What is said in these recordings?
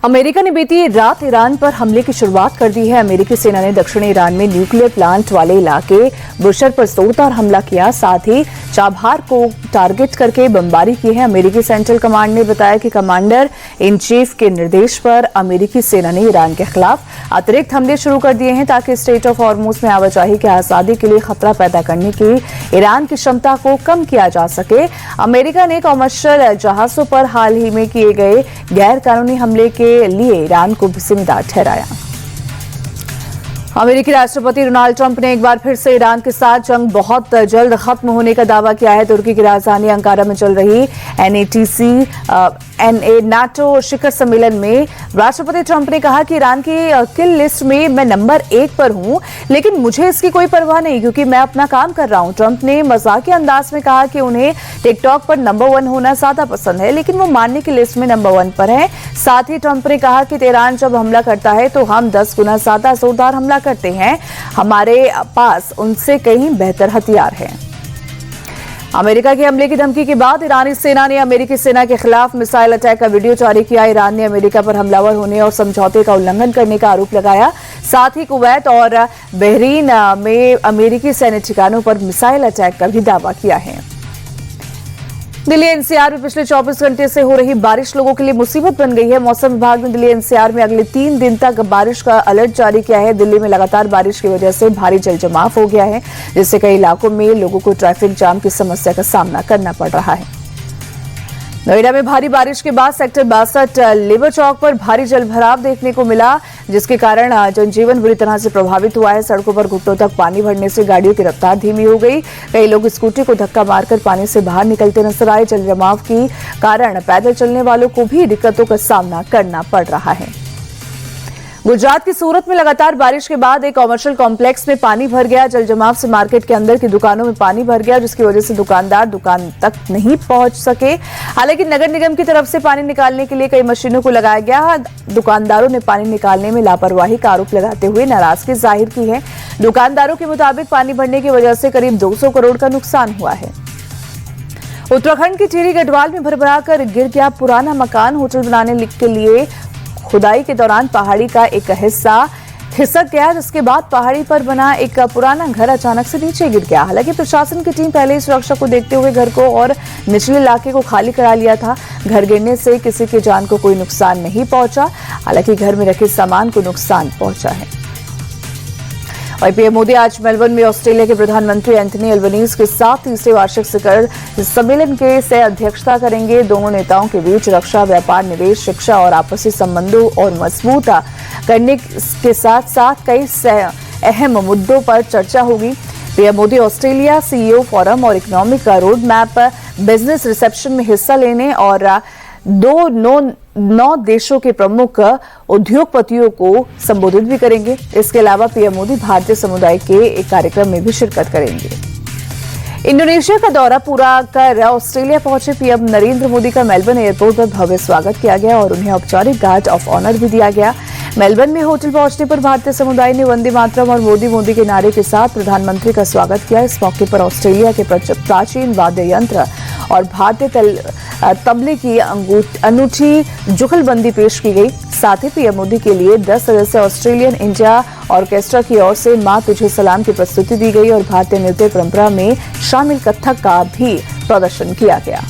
America ने बीती रात ईरान पर हमले की शुरुआत कर दी है। अमेरिकी सेना ने दक्षिणी ईरान में न्यूक्लियर प्लांट वाले इलाके बुशर पर जोरदार हमला किया, साथ ही चाबहार को टारगेट करके बमबारी की है। अमेरिकी सेंट्रल कमांड ने बताया कि कमांडर इन चीफ के निर्देश पर अमेरिकी सेना ने ईरान के खिलाफ अतिरिक्त हमले शुरू कर दिए हैं ताकि स्ट्रेट ऑफ हॉर्मुज में आवाजाही की आजादी के लिए खतरा पैदा करने की ईरान की क्षमता को कम किया जा सके। अमेरिका ने कॉमर्शियल जहाजों पर हाल ही में किए गए गैर कानूनी हमले के लिए ईरान को जिम्मेदार ठहराया। अमेरिकी राष्ट्रपति डोनाल्ड ट्रंप ने एक बार फिर से ईरान के साथ जंग बहुत जल्द खत्म होने का दावा किया है। तुर्की की राजधानी अंकारा में चल रही NATO शिखर सम्मेलन में राष्ट्रपति ट्रंप ने कहा कि ईरान की किल लिस्ट में मैं नंबर 1 पर हूं, लेकिन मुझे इसकी कोई परवाह नहीं क्योंकि मैं अपना काम कर रहा हूं। ट्रंप ने मजाकिया अंदाज में कहा कि उन्हें टिकटॉक पर नंबर 1 होना ज्यादा पसंद है, लेकिन वो मानने की लिस्ट में नंबर 1 पर है। साथ ही ट्रंप ने कहा कि ईरान जब हमला करता है तो हम 10 गुना ज्यादा जोरदार हमला करते हैं, हमारे पास उनसे कहीं बेहतर हथियार हैं। अमेरिका के हमले की धमकी के बाद ईरानी सेना ने अमेरिकी सेना के खिलाफ मिसाइल अटैक का वीडियो जारी किया। ईरान ने अमेरिका पर हमलावर होने और समझौते का उल्लंघन करने का आरोप लगाया। साथ ही कुवैत और बहरीन में अमेरिकी सैन्य ठिकानों पर मिसाइल अटैक का भी दावा किया है। दिल्ली एनसीआर में पिछले 24 घंटे से हो रही बारिश लोगों के लिए मुसीबत बन गई है। मौसम विभाग ने दिल्ली एनसीआर में अगले 3 दिन तक बारिश का अलर्ट जारी किया है। दिल्ली में लगातार बारिश की वजह से भारी जल जमाव हो गया है, जिससे कई इलाकों में लोगों को ट्रैफिक जाम की समस्या का सामना करना पड़ रहा है। नोएडा में भारी बारिश के बाद सेक्टर 62 लेबर चौक पर भारी जलभराव देखने को मिला, जिसके कारण जनजीवन बुरी तरह से प्रभावित हुआ है। सड़कों पर घुटनों तक पानी भरने से गाड़ियों की रफ्तार धीमी हो गई। कई लोग स्कूटी को धक्का मारकर पानी से बाहर निकलते नजर आए। जल जमाव के कारण पैदल चलने वालों को भी दिक्कतों का सामना करना पड़ रहा है। गुजरात की सूरत में लगातार बारिश के बाद एक कॉमर्शियल कॉम्प्लेक्स में पानी भर गया। जल जमाव से मार्केट के अंदर की दुकानों में पानी भर गया, जिसकी वजह से दुकानदार दुकान तक नहीं पहुंच सके। हालांकि नगर निगम की तरफ से पानी निकालने के लिए कई मशीनों को लगाया गया। दुकानदारों ने पानी निकालने में लापरवाही का आरोप लगाते हुए नाराजगी जाहिर की है। दुकानदारों के मुताबिक पानी भरने की वजह से करीब 200 करोड़ का नुकसान हुआ है। उत्तराखंड की टिहरी गढ़वाल में भरभरा कर गिर गया पुराना मकान। होटल बनाने के लिए खुदाई के दौरान पहाड़ी का एक हिस्सा खिसक गया, जिसके बाद पहाड़ी पर बना एक पुराना घर अचानक से नीचे गिर गया। हालांकि प्रशासन की टीम पहले ही सुरक्षा को देखते हुए घर को और निचले इलाके को खाली करा लिया था। घर गिरने से किसी की जान को कोई नुकसान नहीं पहुंचा, हालांकि घर में रखे सामान को नुकसान पहुंचा है। और पीएम मोदी आज मेलबर्न में ऑस्ट्रेलिया के प्रधानमंत्री एंथनी अल्बनीज के साथ तीसरे वार्षिक शिखर सम्मेलन के सह अध्यक्षता करेंगे। दोनों नेताओं के बीच रक्षा, व्यापार, निवेश, शिक्षा और आपसी संबंधों और मजबूत करने के साथ साथ कई अहम मुद्दों पर चर्चा होगी। PM Modi Australia CEO forum और economic road map business reception में हिस्सा लेने और 9 देशों के प्रमुख उद्योगपतियों को संबोधित भी करेंगे। इसके अलावा पीएम मोदी भारतीय समुदाय के एक कार्यक्रम में भी शिरकत करेंगे। इंडोनेशिया का दौरा पूरा कर ऑस्ट्रेलिया पहुंचे पीएम नरेंद्र मोदी का मेलबर्न एयरपोर्ट पर भव्य स्वागत किया गया और उन्हें औपचारिक गार्ड ऑफ ऑनर भी दिया गया। मेलबर्न में होटल पहुंचने पर भारतीय समुदाय ने वंदे मातरम और मोदी मोदी के नारे के साथ प्रधानमंत्री का स्वागत किया। इस मौके पर ऑस्ट्रेलिया के प्राचीन वाद्य यंत्र और भारतीय तबले की अनूठी जुगलबंदी पेश की गई। साथ ही पीएम मोदी के लिए 10 सदस्य ऑस्ट्रेलियन इंडिया ऑर्केस्ट्रा की ओर से मां तुझे सलाम की प्रस्तुति दी गई और भारतीय नृत्य परंपरा में शामिल कथक का भी प्रदर्शन किया गया।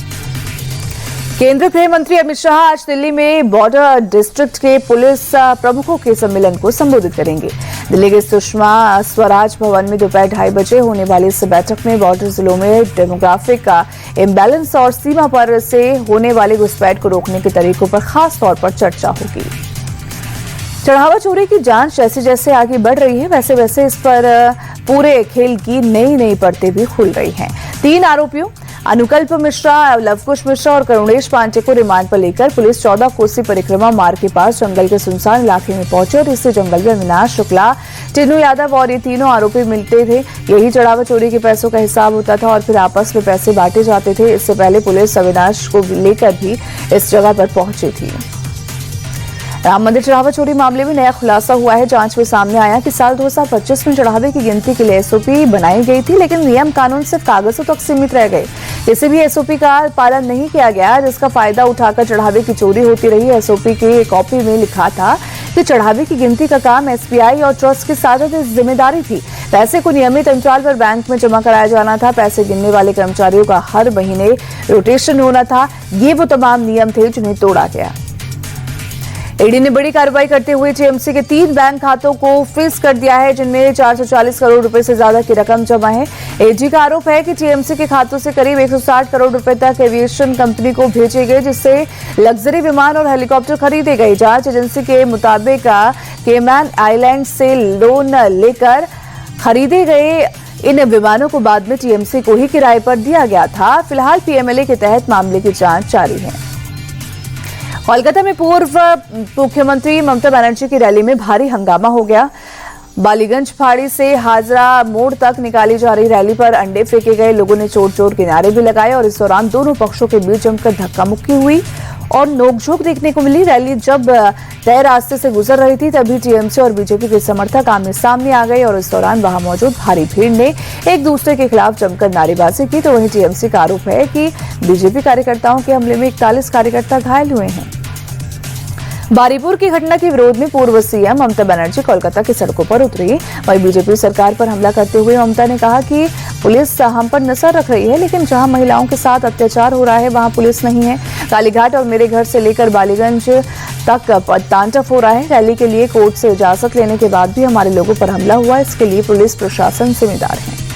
केंद्रीय गृह मंत्री अमित शाह आज दिल्ली में बॉर्डर डिस्ट्रिक्ट के पुलिस प्रमुखों के सम्मेलन को संबोधित करेंगे। दिल्ली के सुषमा स्वराज भवन में दोपहर 2:30 बजे होने वाली इस बैठक में बॉर्डर जिलों में डेमोग्राफिक का इम्बैलेंस और सीमा पर से होने वाली घुसपैठ को रोकने के तरीकों पर खास तौर पर चर्चा होगी। चढ़ावा चोरी की जांच जैसे जैसे आगे बढ़ रही है, वैसे वैसे इस पर पूरे खेल की नई परतें भी खुल रही हैं। 3 आरोपियों अनुकल्प मिश्रा, लवकुश मिश्रा और करुणेश पांडे को रिमांड पर लेकर पुलिस 14 कोसी परिक्रमा मार्ग के पास जंगल के सुनसान इलाके में पहुंचे और इस जंगल में अविनाश शुक्ला, टिन्नू यादव और ये तीनों आरोपी मिलते थे। यही चढ़ावा चोरी के पैसों का हिसाब होता था और फिर आपस में पैसे बांटे जाते थे। इससे पहले पुलिस अविनाश को लेकर भी इस जगह पर पहुंची थी। राम मंदिर चढ़ावा चोरी मामले में नया खुलासा हुआ है। जांच में सामने आया कि साल 2025 में चढ़ावे की गिनती के लिए एसओपी बनाई गई थी, लेकिन नियम कानून सिर्फ कागजों तक सीमित रह गए। किसी भी एसओपी का पालन नहीं किया गया, जिसका फायदा उठाकर चढ़ावे की चोरी होती रही। एसओपी की कॉपी में लिखा था कि चढ़ावे की गिनती का काम एसबीआई और ट्रस्ट की साझा जिम्मेदारी थी। पैसे को नियमित अंतराल पर बैंक में जमा कराया जाना था। पैसे गिनने वाले कर्मचारियों का हर महीने रोटेशन होना था। ये वो तमाम नियम थे जिन्हें तोड़ा गया। ईडी ने बड़ी कार्रवाई करते हुए टीएमसी के 3 बैंक खातों को फ्रीज कर दिया है, जिनमें 440 करोड़ रुपए से ज्यादा की रकम जमा है। एजी का आरोप है कि टीएमसी के खातों से करीब 160 करोड़ रुपए तक एविएशन कंपनी को भेजे गए, जिससे लग्जरी विमान और हेलीकॉप्टर खरीदे गए। जांच एजेंसी के मुताबिक केमैन आइलैंड से लोन लेकर खरीदे गए इन विमानों को बाद में टीएमसी को ही किराए पर दिया गया था। फिलहाल पीएमएलए के तहत मामले की जांच जारी है। कोलकाता में पूर्व मुख्यमंत्री ममता बनर्जी की रैली में भारी हंगामा हो गया। बालीगंज फाड़ी से हाजरा मोड़ तक निकाली जा रही रैली पर अंडे फेंके गए। लोगों ने चोर चोर के नारे भी लगाए और इस दौरान दोनों पक्षों के बीच जमकर धक्का मुक्की हुई और नोकझोंक देखने को मिली। रैली जब तय रास्ते से गुजर रही थी, तभी टीएमसी और बीजेपी के समर्थक आमने सामने आ गए और इस दौरान वहां मौजूद भारी भीड़ ने एक दूसरे के खिलाफ जमकर नारेबाजी की। तो वहीं टीएमसी का आरोप है कि बीजेपी कार्यकर्ताओं के हमले में 41 कार्यकर्ता घायल हुए हैं। बारीपुर की घटना के विरोध में पूर्व सीएम ममता बनर्जी कोलकाता की सड़कों पर उतरी। वहीं बीजेपी सरकार पर हमला करते हुए ममता ने कहा कि पुलिस हम पर नजर रख रही है, लेकिन जहां महिलाओं के साथ अत्याचार हो रहा है वहां पुलिस नहीं है। कालीघाट और मेरे घर से लेकर बालीगंज तक तांडव हो रहा है। रैली के लिए कोर्ट से इजाजत लेने के बाद भी हमारे लोगों पर हमला हुआ। इसके लिए पुलिस प्रशासन जिम्मेदार है।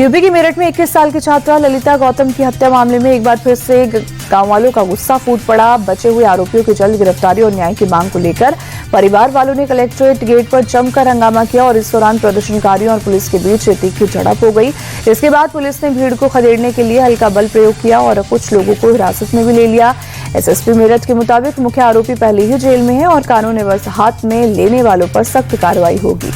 यूपी के मेरठ में 21 साल की छात्रा ललिता गौतम की हत्या मामले में एक बार फिर से गांव वालों का गुस्सा फूट पड़ा। बचे हुए आरोपियों की जल्द गिरफ्तारी और न्याय की मांग को लेकर परिवार वालों ने कलेक्ट्रेट गेट पर जमकर हंगामा किया और इस दौरान प्रदर्शनकारियों और पुलिस के बीच तीखी झड़प हो गई। इसके बाद पुलिस ने भीड़ को खदेड़ने के लिए हल्का बल प्रयोग किया और कुछ लोगों को हिरासत में भी ले लिया। एसएसपी मेरठ के मुताबिक मुख्य आरोपी पहले ही जेल में है और कानून हाथ में लेने वालों पर सख्त कार्रवाई होगी।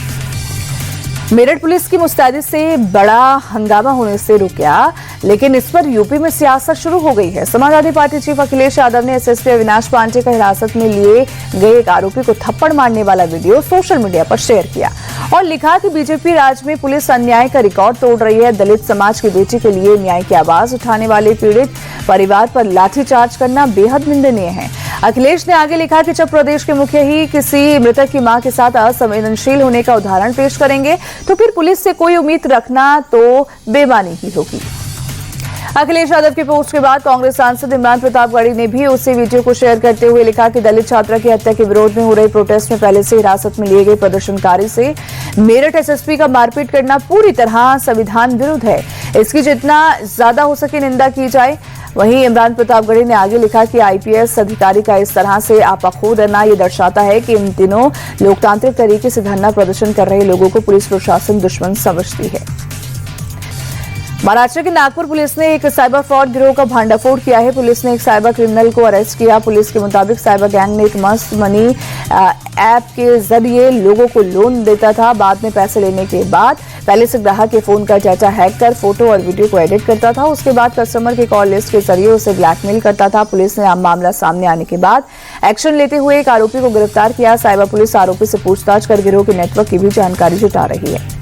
मेरठ पुलिस की मुस्तैदी से बड़ा हंगामा होने से रुक गया, लेकिन इस पर यूपी में सियासत शुरू हो गई है। समाजवादी पार्टी चीफ अखिलेश यादव ने एसएसपी अविनाश पांडे का हिरासत में लिए गए एक आरोपी को थप्पड़ मारने वाला वीडियो सोशल मीडिया पर शेयर किया और लिखा कि बीजेपी राज में पुलिस अन्याय का रिकॉर्ड तोड़ रही है। दलित समाज की बेटी के लिए न्याय की आवाज उठाने वाले पीड़ित परिवार पर लाठीचार्ज करना बेहद निंदनीय है। अखिलेश ने आगे लिखा कि जब प्रदेश के मुखिया ही किसी मृतक की मां के साथ असंवेदनशील होने का उदाहरण पेश करेंगे, तो फिर पुलिस से कोई उम्मीद रखना तो बेईमानी ही होगी। अखिलेश यादव की पोस्ट के बाद कांग्रेस सांसद इमरान प्रतापगढ़ी ने भी उसी वीडियो को शेयर करते हुए लिखा कि दलित छात्रा की हत्या के विरोध में हो रही प्रोटेस्ट में पहले से हिरासत में लिए गए प्रदर्शनकारी से मेरठ एसएसपी का मारपीट करना पूरी तरह संविधान विरुद्ध है। इसकी जितना ज्यादा हो सके निंदा की जाए। वहीं इमरान प्रतापगढ़ी ने आगे लिखा कि आईपीएस अधिकारी का इस तरह से आपा खो देना ये दर्शाता है कि इन दिनों लोकतांत्रिक तरीके से धरना प्रदर्शन कर रहे लोगों को पुलिस प्रशासन दुश्मन समझती है। महाराष्ट्र के नागपुर पुलिस ने एक साइबर फ्रॉड गिरोह का भांडाफोड़ किया है। पुलिस ने एक साइबर क्रिमिनल को अरेस्ट किया। पुलिस के मुताबिक साइबर गैंग ने एक मस्त मनी ऐप के जरिए लोगों को लोन देता था। बाद में पैसे लेने के बाद पहले से ग्राहक के फोन का डाटा हैक कर फोटो और वीडियो को एडिट करता था। उसके बाद कस्टमर के कॉल लिस्ट के जरिए उसे ब्लैकमेल करता था। पुलिस ने मामला सामने आने के बाद एक्शन लेते हुए एक आरोपी को गिरफ्तार किया। साइबर पुलिस आरोपी से पूछताछ कर गिरोह के नेटवर्क की भी जानकारी जुटा रही है।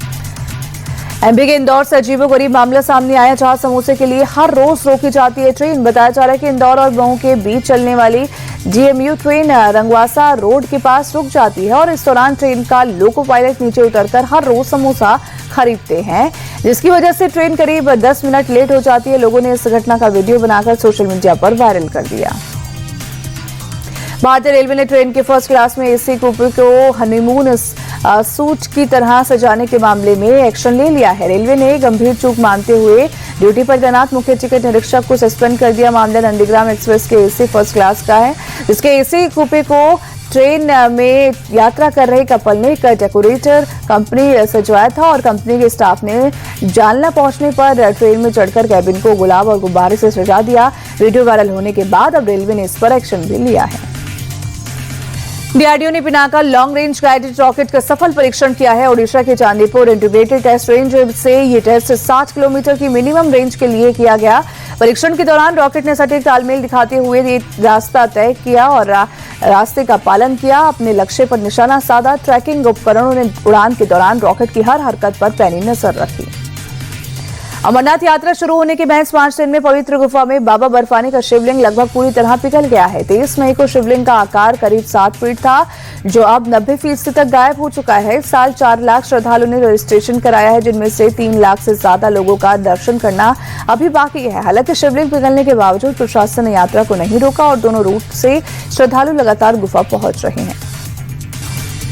एमपी के इंदौर से अजीबोगरीब मामला सामने आया, जहां समोसे के लिए हर रोज रोकी जाती है ट्रेन। बताया जा रहा है कि इंदौर और मऊ के बीच चलने वाली डीएमयू ट्रेन रंगवासा रोड के पास रुक जाती है और इस दौरान ट्रेन का लोको पायलट नीचे उतरकर हर रोज समोसा खरीदते हैं, जिसकी वजह से ट्रेन करीब 10 मिनट लेट हो जाती है। लोगों ने इस घटना का वीडियो बनाकर सोशल मीडिया पर वायरल कर दिया। भारतीय रेलवे ने ट्रेन के फर्स्ट क्लास में एसी कूपे को हनीमून सूट की तरह सजाने के मामले में एक्शन ले लिया है। रेलवे ने गंभीर चूक मानते हुए ड्यूटी पर तैनात मुख्य टिकट निरीक्षक को सस्पेंड कर दिया। मामला नंदीग्राम एक्सप्रेस के एसी फर्स्ट क्लास का है, जिसके एसी कूपे को ट्रेन में यात्रा कर रहे कपल ने एक डेकोरेटर कंपनी सजवाया था और कंपनी के स्टाफ ने जालना पहुंचने पर ट्रेन में चढ़कर कैबिन को गुलाब और गुब्बारे से सजा दिया। वीडियो वायरल होने के बाद अब रेलवे ने इस पर एक्शन भी लिया है। डीआरडीओ ने Pinaka long range guided rocket का सफल परीक्षण किया है। ओडिशा के चांदीपुर इंटीग्रेटेड टेस्ट रेंज से ये टेस्ट 60 किलोमीटर की मिनिमम रेंज के लिए किया गया। परीक्षण के दौरान रॉकेट ने सटीक तालमेल दिखाते हुए ये रास्ता तय किया और रास्ते का पालन किया। अपने लक्ष्य पर निशाना साधा। ट्रैकिंग उपकरणों ने उड़ान के दौरान रॉकेट की हर हरकत पर पैनी नजर रखी। अमरनाथ यात्रा शुरू होने के महज 5 दिन में पवित्र गुफा में बाबा बर्फानी का शिवलिंग लगभग पूरी तरह पिघल गया है। 23 मई को शिवलिंग का आकार करीब 7 फीट था, जो अब 90% तक गायब हो चुका है। इस साल 4 लाख श्रद्धालुओं ने रजिस्ट्रेशन कराया है, जिनमें से 3 लाख से ज्यादा लोगों का दर्शन करना अभी बाकी है। हालांकि शिवलिंग पिघलने के बावजूद प्रशासन ने यात्रा को नहीं रोका और दोनों रूट से श्रद्धालु लगातार गुफा पहुंच रहे हैं।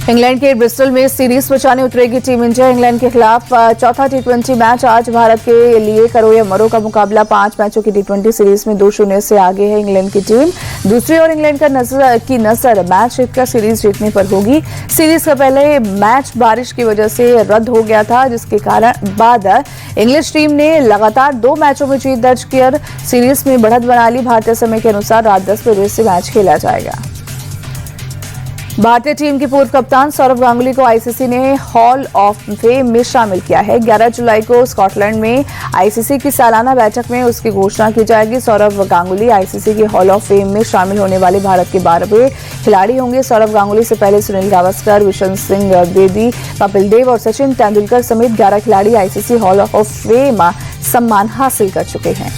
इंग्लैंड के ब्रिस्टल में सीरीज बचाने उतरेगी टीम इंडिया। इंग्लैंड के खिलाफ चौथा टी20 मैच आज। भारत के लिए करो या मरो का मुकाबला। 5 मैचों की टी20 सीरीज में 2-0 से आगे है इंग्लैंड की टीम। दूसरी ओर इंग्लैंड का नजर मैच जीतकर सीरीज जीतने पर होगी। सीरीज का पहले मैच बारिश की वजह से रद्द हो गया था, जिसके कारण बाद इंग्लिश टीम ने लगातार 2 मैचों में जीत दर्ज कर सीरीज में बढ़त बना ली। भारतीय समय के अनुसार रात 10 बजे से मैच खेला जाएगा। भारतीय टीम के पूर्व कप्तान सौरव गांगुली को आईसीसी ने हॉल ऑफ फेम में शामिल किया है। 11 जुलाई को स्कॉटलैंड में आईसीसी की सालाना बैठक में उसकी घोषणा की जाएगी। सौरव गांगुली आईसीसी के हॉल ऑफ फेम में शामिल होने वाले भारत के 12वें खिलाड़ी होंगे। सौरव गांगुली से पहले सुनील गावस्कर, विशन सिंह बेदी, कपिल देव और सचिन तेंदुलकर समेत 11 खिलाड़ी आईसीसी हॉल ऑफ फेम सम्मान हासिल कर चुके हैं।